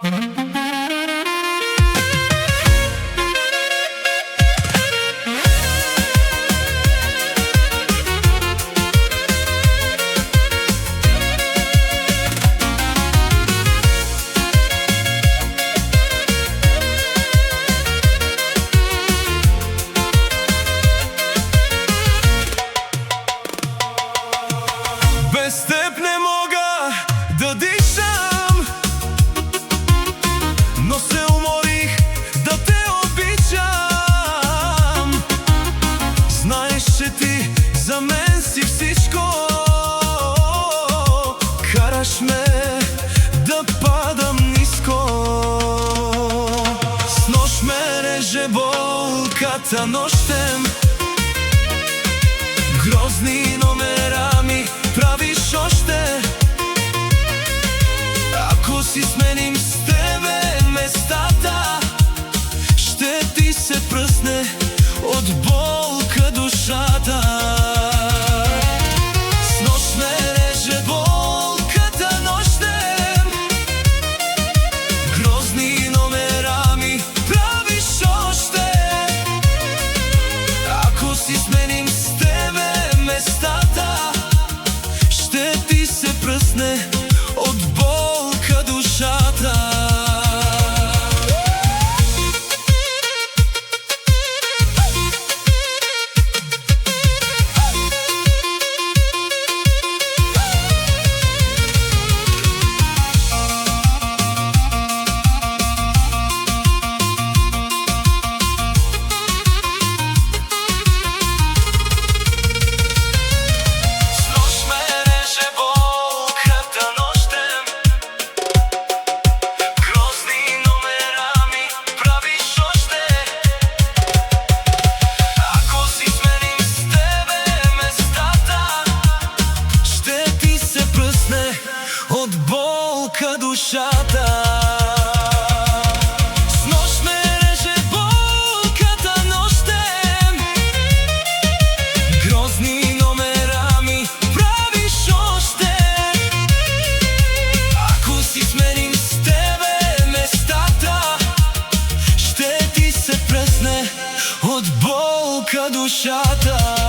Без теб не мога да дишам, но се уморих да те обичам. Знаеш, че ти за мен си всичко. Караш ме да падам ниско. С нощ ме реже болката нощем. Грозни номера ми правиш още. Ако си сменим с тебе местата, ще ти се пръсне от болка душата. С нощ ме реже болката нощем. Грозни номера ми правиш още. Ако си сменим с тебе местата, ще ти се пръсне от болка душата. От болка душата. С нощ ме реже болката нощем. Грозни номера ми правиш още. Ако си сменим с тебе местата, ще ти се пръсне от болка душата.